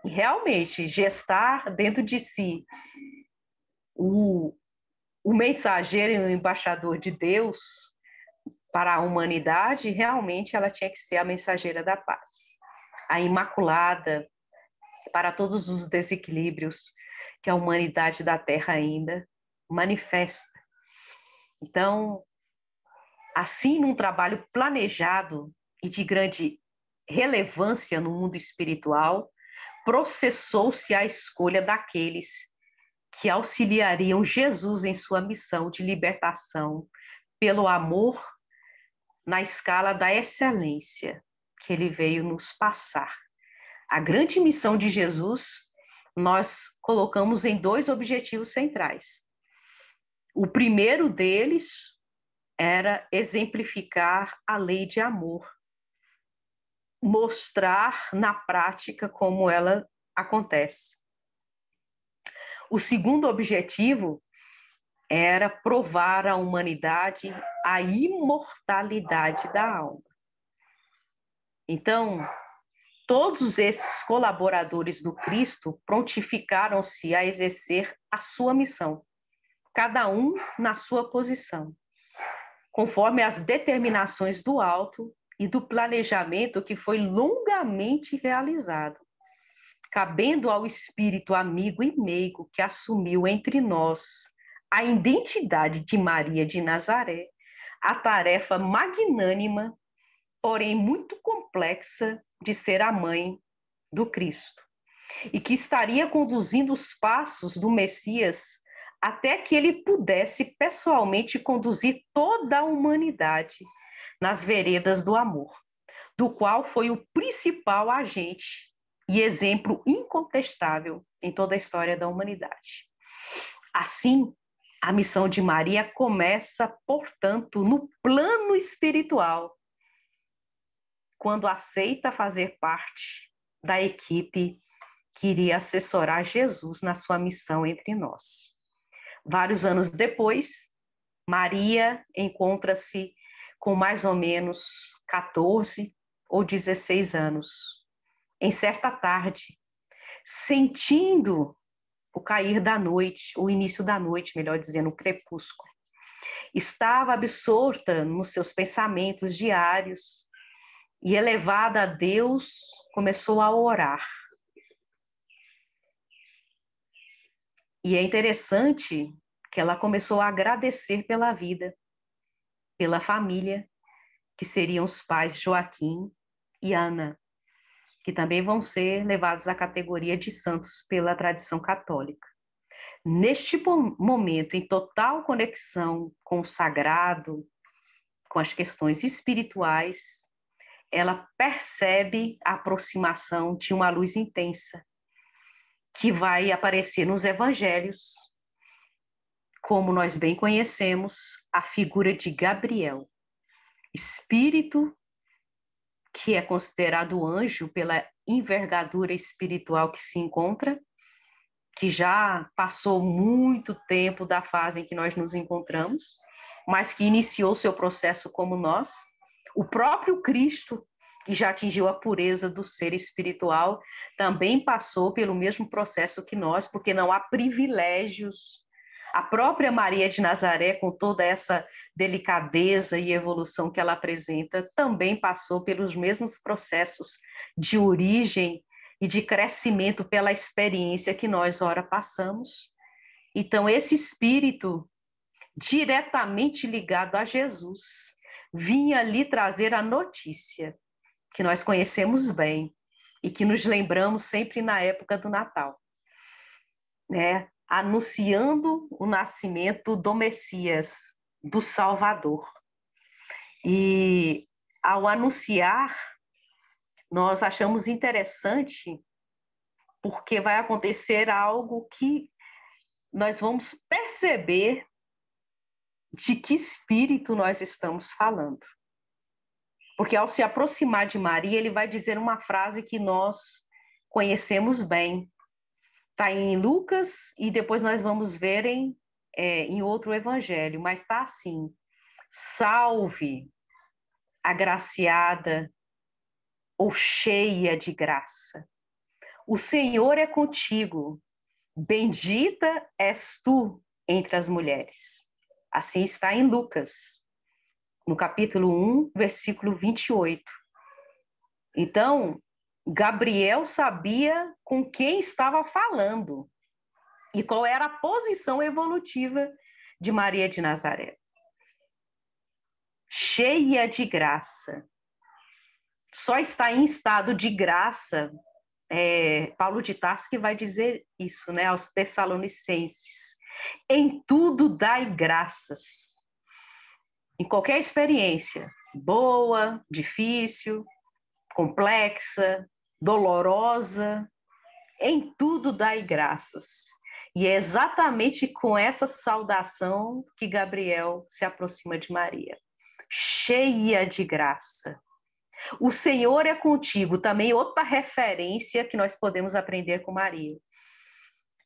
E realmente, gestar dentro de si o mensageiro e o embaixador de Deus para a humanidade, realmente ela tinha que ser a mensageira da paz, a imaculada para todos os desequilíbrios que a humanidade da Terra ainda manifesta. Então, assim, num trabalho planejado e de grande relevância no mundo espiritual, processou-se a escolha daqueles que auxiliariam Jesus em sua missão de libertação pelo amor na escala da excelência que ele veio nos passar. A grande missão de Jesus nós colocamos em 2 objetivos centrais. O primeiro deles era exemplificar a lei de amor, mostrar na prática como ela acontece. O segundo objetivo era provar à humanidade a imortalidade da alma. Então, todos esses colaboradores do Cristo prontificaram-se a exercer a sua missão, cada um na sua posição, conforme as determinações do alto e do planejamento que foi longamente realizado, cabendo ao Espírito amigo e meigo que assumiu entre nós a identidade de Maria de Nazaré, a tarefa magnânima, porém muito complexa, de ser a mãe do Cristo, e que estaria conduzindo os passos do Messias até que ele pudesse pessoalmente conduzir toda a humanidade nas veredas do amor, do qual foi o principal agente e exemplo incontestável em toda a história da humanidade. Assim, a missão de Maria começa, portanto, no plano espiritual, quando aceita fazer parte da equipe que iria assessorar Jesus na sua missão entre nós. Vários anos depois, Maria encontra-se com mais ou menos 14 ou 16 anos, em certa tarde, sentindo o cair da noite, o início da noite, melhor dizendo, o crepúsculo. Estava absorta nos seus pensamentos diários e, elevada a Deus, começou a orar. E é interessante que ela começou a agradecer pela vida, pela família, que seriam os pais Joaquim e Ana, que também vão ser levados à categoria de santos pela tradição católica. Neste momento, em total conexão com o sagrado, com as questões espirituais, ela percebe a aproximação de uma luz intensa, que vai aparecer nos evangelhos, como nós bem conhecemos, a figura de Gabriel, espírito que é considerado anjo pela envergadura espiritual que se encontra, que já passou muito tempo da fase em que nós nos encontramos, mas que iniciou seu processo como nós. O próprio Cristo, que já atingiu a pureza do ser espiritual, também passou pelo mesmo processo que nós, porque não há privilégios. A própria Maria de Nazaré, com toda essa delicadeza e evolução que ela apresenta, também passou pelos mesmos processos de origem e de crescimento pela experiência que nós, ora, passamos. Então, esse espírito, diretamente ligado a Jesus, vinha lhe trazer a notícia que nós conhecemos bem e que nos lembramos sempre na época do Natal, né? Anunciando o nascimento do Messias, do Salvador. E ao anunciar, nós achamos interessante, porque vai acontecer algo que nós vamos perceber de que espírito nós estamos falando. Porque ao se aproximar de Maria, ele vai dizer uma frase que nós conhecemos bem. Está em Lucas e depois nós vamos ver em outro evangelho, mas está assim: salve, agraciada ou cheia de graça. O Senhor é contigo, bendita és tu entre as mulheres. Assim está em Lucas, no capítulo 1, versículo 28. Então, Gabriel sabia com quem estava falando e qual era a posição evolutiva de Maria de Nazaré. Cheia de graça. Só está em estado de graça, Paulo de Tarso que vai dizer isso, né, aos Tessalonicenses. Em tudo dai graças. Em qualquer experiência, boa, difícil, complexa, dolorosa, em tudo dai graças. E é exatamente com essa saudação que Gabriel se aproxima de Maria. Cheia de graça. O Senhor é contigo, também outra referência que nós podemos aprender com Maria.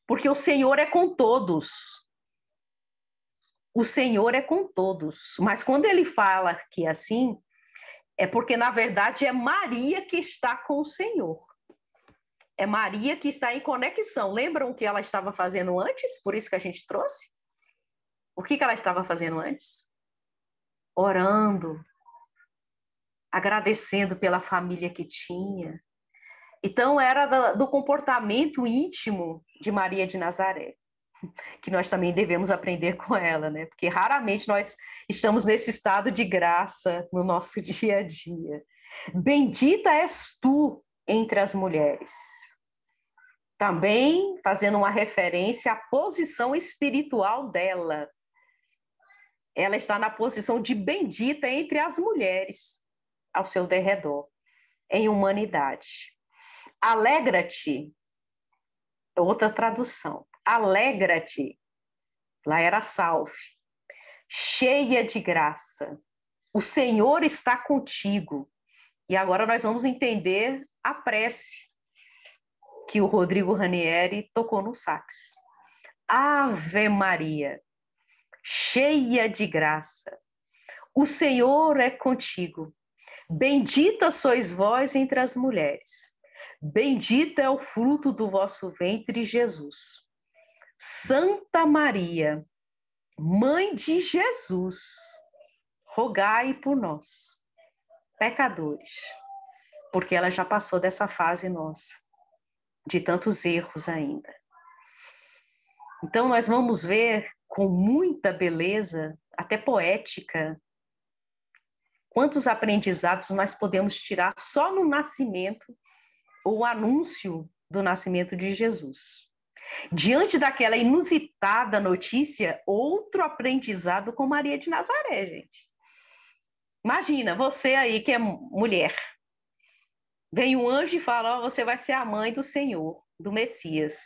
Porque o Senhor é com todos. O Senhor é com todos. Mas quando ele fala que é assim, é porque, na verdade, é Maria que está com o Senhor. É Maria que está em conexão. Lembram o que ela estava fazendo antes? Por isso que a gente trouxe? O que ela estava fazendo antes? Orando, agradecendo pela família que tinha. Então, era do comportamento íntimo de Maria de Nazaré, que nós também devemos aprender com ela, né? Porque raramente nós estamos nesse estado de graça no nosso dia a dia. Bendita és tu entre as mulheres. Também fazendo uma referência à posição espiritual dela. Ela está na posição de bendita entre as mulheres ao seu derredor, em humanidade. Alegra-te, outra tradução. Alegra-te, lá era salve, cheia de graça. O Senhor está contigo. E agora nós vamos entender a prece que o Rodrigo Ranieri tocou no sax. Ave Maria, cheia de graça. O Senhor é contigo. Bendita sois vós entre as mulheres. Bendito é o fruto do vosso ventre, Jesus. Santa Maria, Mãe de Jesus, rogai por nós, pecadores, porque ela já passou dessa fase nossa, de tantos erros ainda. Então, nós vamos ver com muita beleza, até poética, quantos aprendizados nós podemos tirar só no nascimento, ou anúncio do nascimento de Jesus. Diante daquela inusitada notícia, outro aprendizado com Maria de Nazaré, gente. Imagina, você aí que é mulher, vem um anjo e fala, você vai ser a mãe do Senhor, do Messias.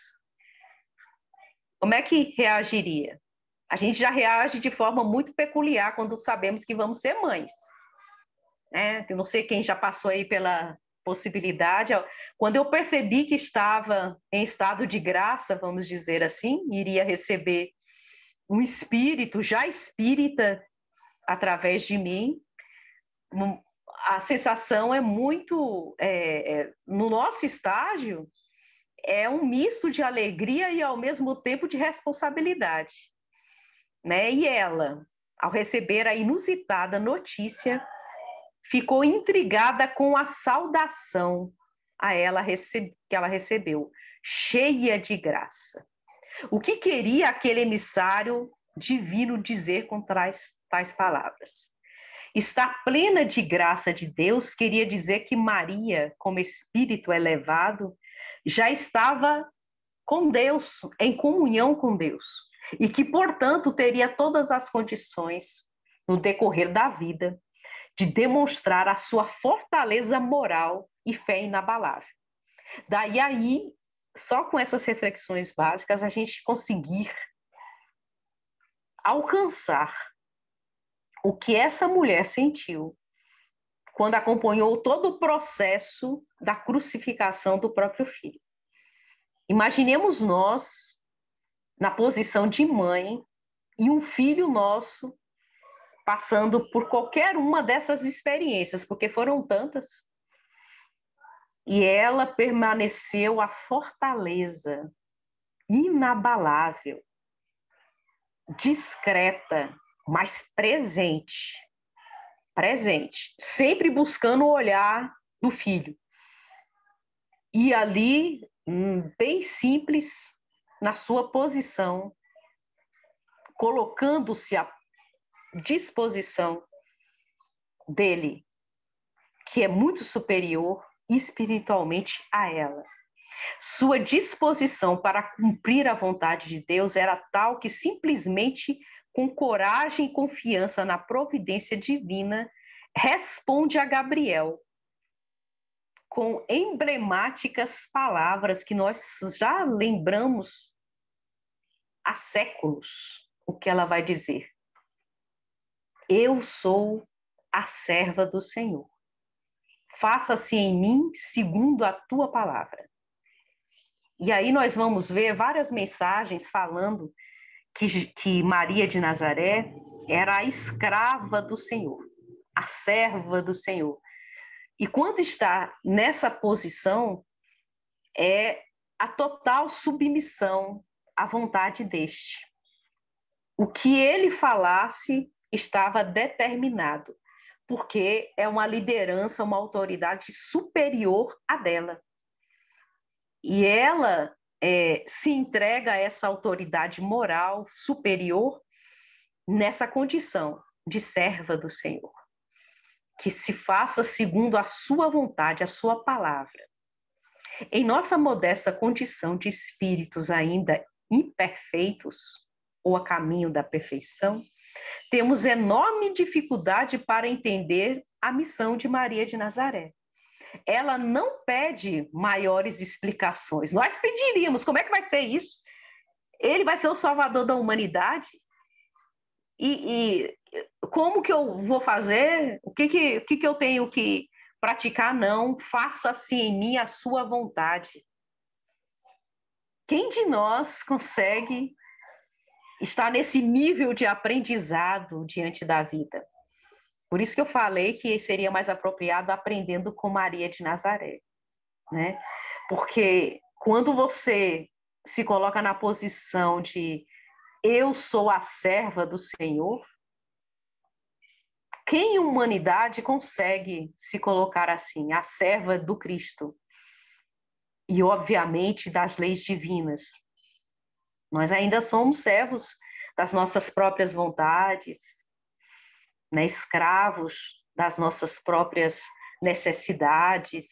Como é que reagiria? A gente já reage de forma muito peculiar quando sabemos que vamos ser mães. Eu não sei quem já passou aí pela possibilidade. Quando eu percebi que estava em estado de graça, vamos dizer assim, iria receber um espírito, já espírita, através de mim, a sensação é muito, no nosso estágio, é um misto de alegria e, ao mesmo tempo, de responsabilidade. Né? E ela, ao receber a inusitada notícia, ficou intrigada com a saudação a ela que ela recebeu, cheia de graça. O que queria aquele emissário divino dizer com tais palavras? Estar plena de graça de Deus queria dizer que Maria, como espírito elevado, já estava com Deus, em comunhão com Deus, e que, portanto, teria todas as condições, no decorrer da vida, de demonstrar a sua fortaleza moral e fé inabalável. Daí aí, só com essas reflexões básicas, a gente conseguir alcançar o que essa mulher sentiu quando acompanhou todo o processo da crucificação do próprio filho. Imaginemos nós na posição de mãe e um filho nosso passando por qualquer uma dessas experiências, porque foram tantas. E ela permaneceu a fortaleza, inabalável, discreta, mas presente, sempre buscando o olhar do filho. E ali, bem simples, na sua posição, colocando-se à disposição dele, que é muito superior espiritualmente a ela. Sua disposição para cumprir a vontade de Deus era tal que simplesmente, com coragem e confiança na providência divina, responde a Gabriel com emblemáticas palavras que nós já lembramos há séculos. O que ela vai dizer? Eu sou a serva do Senhor. Faça-se em mim segundo a tua palavra. E aí nós vamos ver várias mensagens falando que Maria de Nazaré era a escrava do Senhor, a serva do Senhor. E quando está nessa posição, é a total submissão à vontade deste. O que ele falasse estava determinado, porque é uma liderança, uma autoridade superior à dela. E ela se entrega a essa autoridade moral superior nessa condição de serva do Senhor. Que se faça segundo a sua vontade, a sua palavra. Em nossa modesta condição de espíritos ainda imperfeitos, ou a caminho da perfeição, temos enorme dificuldade para entender a missão de Maria de Nazaré. Ela não pede maiores explicações. Nós pediríamos, como é que vai ser isso? Ele vai ser o salvador da humanidade? E como que eu vou fazer? O que eu tenho que praticar? Não, faça-se em mim a sua vontade. Quem de nós consegue estar nesse nível de aprendizado diante da vida? Por isso que eu falei que seria mais apropriado aprendendo com Maria de Nazaré, né? Porque quando você se coloca na posição de eu sou a serva do Senhor, quem em humanidade consegue se colocar assim, a serva do Cristo? E, obviamente, das leis divinas. Nós ainda somos servos das nossas próprias vontades, né? Escravos das nossas próprias necessidades,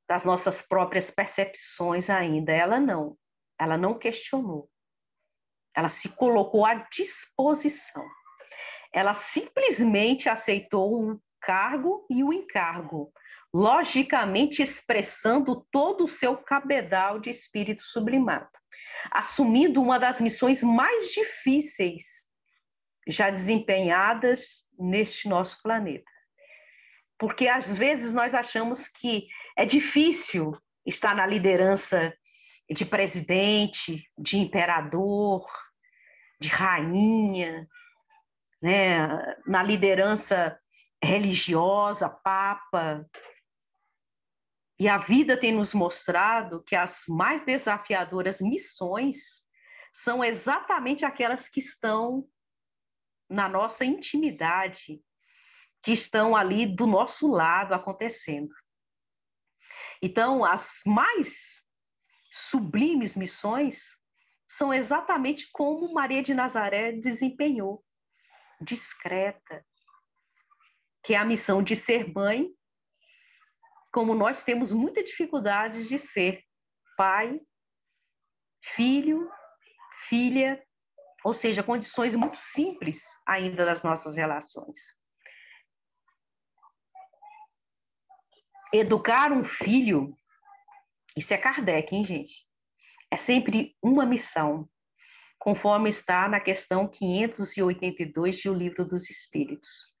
das nossas próprias percepções ainda. Ela não questionou. Ela se colocou à disposição. Ela simplesmente aceitou o cargo e o encargo, logicamente expressando todo o seu cabedal de espírito sublimado, assumindo uma das missões mais difíceis já desempenhadas neste nosso planeta. Porque às vezes nós achamos que é difícil estar na liderança de presidente, de imperador, de rainha, né, na liderança religiosa, papa. E a vida tem nos mostrado que as mais desafiadoras missões são exatamente aquelas que estão na nossa intimidade, que estão ali do nosso lado acontecendo. Então, as mais sublimes missões são exatamente como Maria de Nazaré desempenhou, discreta, que é a missão de ser mãe, como nós temos muita dificuldade de ser pai, filho, filha, ou seja, condições muito simples ainda das nossas relações. Educar um filho, isso é Kardec, hein, gente? É sempre uma missão, conforme está na questão 582 de O Livro dos Espíritos.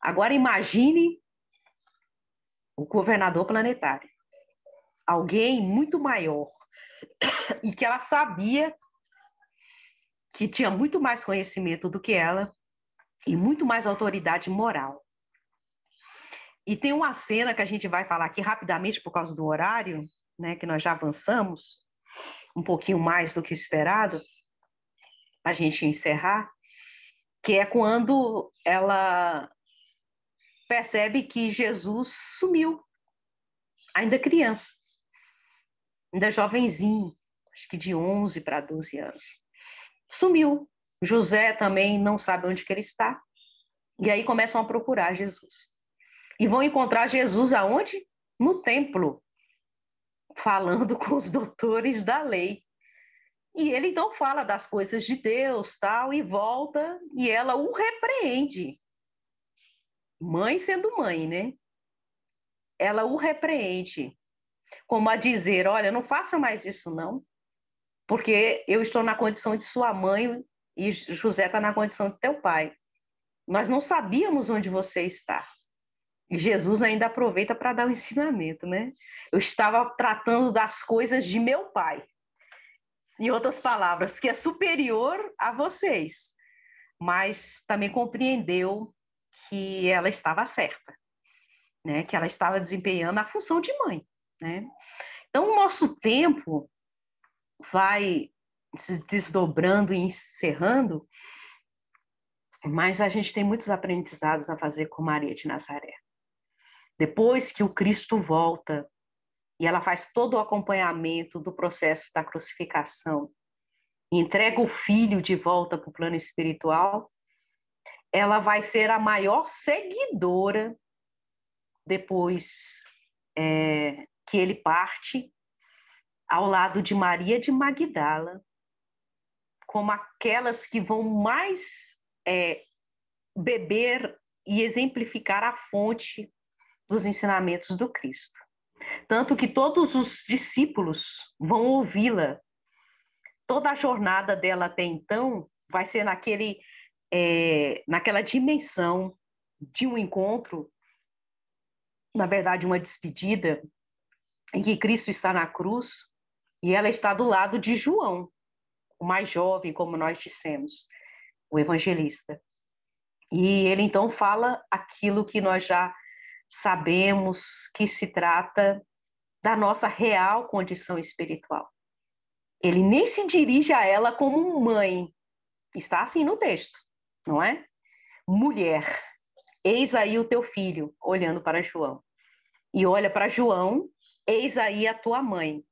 Agora imagine o governador planetário, alguém muito maior, e que ela sabia que tinha muito mais conhecimento do que ela e muito mais autoridade moral. E tem uma cena que a gente vai falar aqui rapidamente por causa do horário, né, que nós já avançamos um pouquinho mais do que esperado, para a gente encerrar, que é quando ela percebe que Jesus sumiu, ainda criança, ainda jovenzinho, acho que de 11 para 12 anos. Sumiu. José também não sabe onde que ele está. E aí começam a procurar Jesus. E vão encontrar Jesus aonde? No templo, falando com os doutores da lei. E ele então fala das coisas de Deus, tal, e volta, e ela o repreende. Mãe sendo mãe, né? Ela o repreende, como a dizer, olha, não faça mais isso não, porque eu estou na condição de sua mãe e José está na condição de teu pai. Nós não sabíamos onde você está. E Jesus ainda aproveita para dar um ensinamento, né? Eu estava tratando das coisas de meu pai. Em outras palavras, que é superior a vocês. Mas também compreendeu que ela estava certa, né? Que ela estava desempenhando a função de mãe, né? Então, o nosso tempo vai se desdobrando e encerrando, mas a gente tem muitos aprendizados a fazer com Maria de Nazaré. Depois que o Cristo volta e ela faz todo o acompanhamento do processo da crucificação, e entrega o filho de volta para o plano espiritual, ela vai ser a maior seguidora depois que ele parte, ao lado de Maria de Magdala, como aquelas que vão mais beber e exemplificar a fonte dos ensinamentos do Cristo. Tanto que todos os discípulos vão ouvi-la. Toda a jornada dela até então vai ser naquela dimensão de um encontro, na verdade, uma despedida, em que Cristo está na cruz e ela está do lado de João, o mais jovem, como nós dissemos, o evangelista. E ele então fala aquilo que nós já sabemos, que se trata da nossa real condição espiritual. Ele nem se dirige a ela como mãe, está assim no texto, não é? Mulher, eis aí o teu filho, olhando para João. E olha para João, eis aí a tua mãe.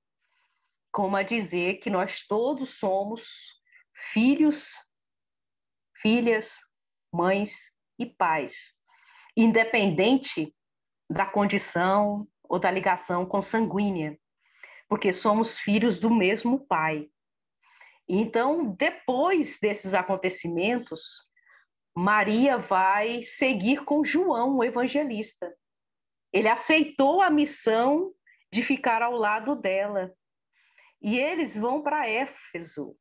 Como a dizer que nós todos somos filhos, filhas, mães e pais, independente da condição ou da ligação consanguínea, porque somos filhos do mesmo pai. Então, depois desses acontecimentos, Maria vai seguir com João, o evangelista. Ele aceitou a missão de ficar ao lado dela. E eles vão para Éfeso.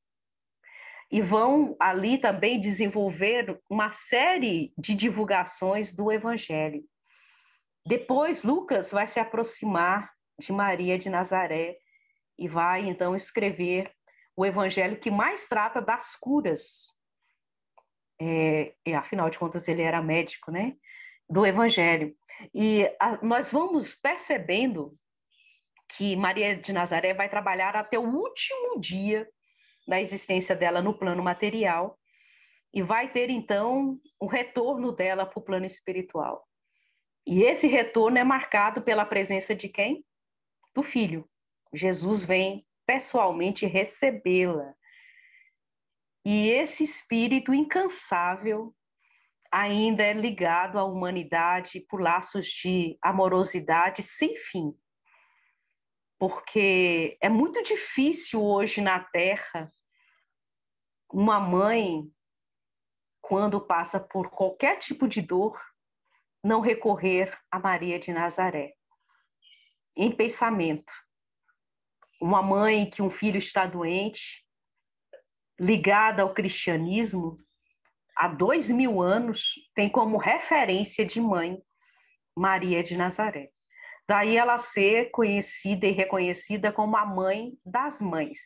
E vão ali também desenvolver uma série de divulgações do evangelho. Depois, Lucas vai se aproximar de Maria de Nazaré e vai, então, escrever o evangelho que mais trata das curas. Afinal de contas, ele era médico, né? Do evangelho. E nós vamos percebendo que Maria de Nazaré vai trabalhar até o último dia da existência dela no plano material e vai ter, então, o retorno dela para o plano espiritual. E esse retorno é marcado pela presença de quem? Do Filho. Jesus vem pessoalmente recebê-la. E esse espírito incansável ainda é ligado à humanidade por laços de amorosidade sem fim. Porque é muito difícil hoje na Terra uma mãe, quando passa por qualquer tipo de dor, não recorrer a Maria de Nazaré. Em pensamento, uma mãe que um filho está doente, ligada ao cristianismo, há 2000 anos, tem como referência de mãe Maria de Nazaré. Daí ela ser conhecida e reconhecida como a mãe das mães.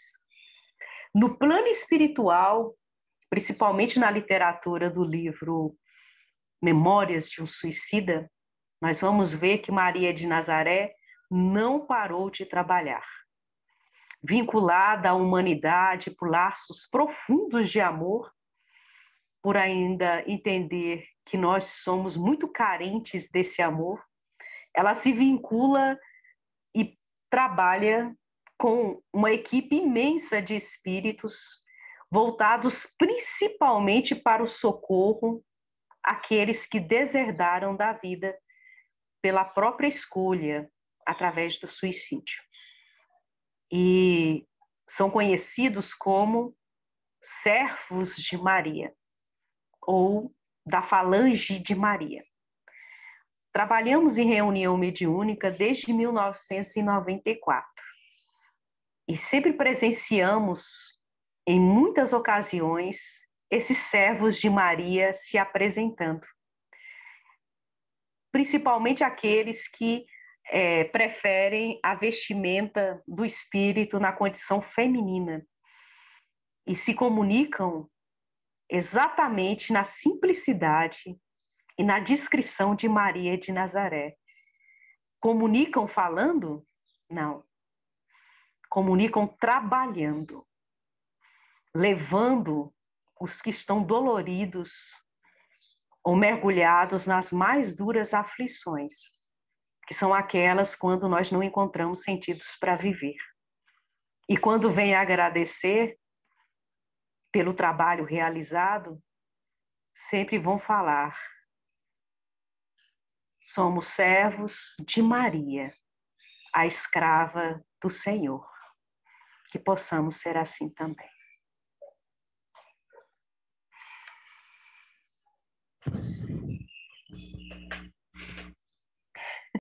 No plano espiritual, principalmente na literatura do livro Memórias de um Suicida, nós vamos ver que Maria de Nazaré não parou de trabalhar. Vinculada à humanidade por laços profundos de amor, por ainda entender que nós somos muito carentes desse amor, ela se vincula e trabalha com uma equipe imensa de espíritos voltados principalmente para o socorro àqueles que deserdaram da vida pela própria escolha, através do suicídio. E são conhecidos como servos de Maria, ou da falange de Maria. Trabalhamos em reunião mediúnica desde 1994 e sempre presenciamos, em muitas ocasiões, esses servos de Maria se apresentando. Principalmente aqueles que preferem a vestimenta do espírito na condição feminina e se comunicam exatamente na simplicidade e na descrição de Maria de Nazaré. Comunicam falando? Não. Comunicam trabalhando, levando os que estão doloridos ou mergulhados nas mais duras aflições, que são aquelas quando nós não encontramos sentidos para viver. E quando vem agradecer pelo trabalho realizado, sempre vão falar: somos servos de Maria, a escrava do Senhor. Que possamos ser assim também.